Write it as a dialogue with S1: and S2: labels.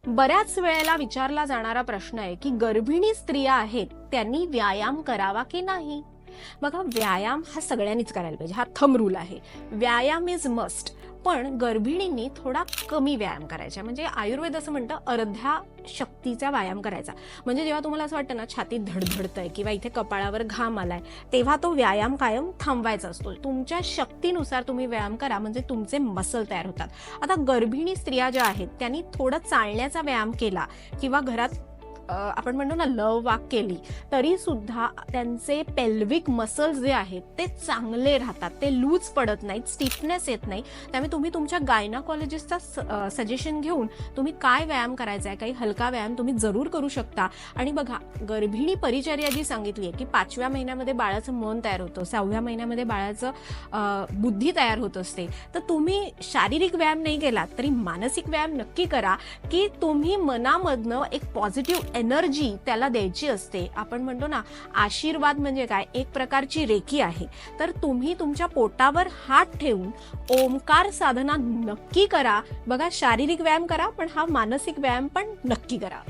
S1: बऱ्याच वेळेला विचारला जाणारा प्रश्न आहे की गर्भिणी स्त्रिया आहेत त्यांनी व्यायाम करावा की नाही. बघा, व्यायाम हा सगळ्यांनीच करायला पाहिजे, हा थंब रूल आहे. व्यायाम इज मस्ट. पण गर्भिणींनी थोडा कमी व्यायाम करायचा. म्हणजे आयुर्वेद असं म्हणतं अर्ध्या शक्तीचा व्यायाम करायचा. म्हणजे जेव्हा तुम्हाला असं वाटतं ना छातीत धडधडतंय किंवा इथे कपाळावर घाम आलाय, तेव्हा तो व्यायाम कायम थांबवायचा असतो. तुमच्या शक्तीनुसार तुम्ही व्यायाम करा, म्हणजे तुमचे मसल तयार होतात. आता गर्भिणी स्त्रिया ज्या आहेत त्यांनी थोडं चालण्याचा व्यायाम केला किंवा घरात आपण म्हणतो ना लव वाक केली, तरी सुद्धा त्यांचे पेल्विक मसल्स जे आहेत ते चांगले राहतात, ते लूज पडत नाहीत, स्टिफनेस येत नाही. त्यामुळे तुम्ही तुमच्या गायनाकॉलॉजिस्टचा सजेशन घेऊन तुम्ही काय व्यायाम करायचा आहे, काही हलका व्यायाम तुम्ही जरूर करू शकता. आणि बघा, गर्भिणी परिचर्या जी सांगितली आहे की 5व्या महिन्यामध्ये बाळाचं मन तयार होतं, 6व्या महिन्यामध्ये बाळाचं बुद्धी तयार होत असते. तर तुम्ही शारीरिक व्यायाम नाही केलात तरी मानसिक व्यायाम नक्की करा, की तुम्ही मनामधनं एक पॉझिटिव्ह एनर्जी त्याला द्यायची असते. आपण म्हणतो ना आशीर्वाद म्हणजे काय, एक प्रकारची रेकी आहे. तर तुम्ही तुमच्या पोटावर हात ठेवून ओमकार साधना नक्की करा. बघा, शारीरिक व्यायाम करा पण हा मानसिक व्यायाम पण नक्की करा.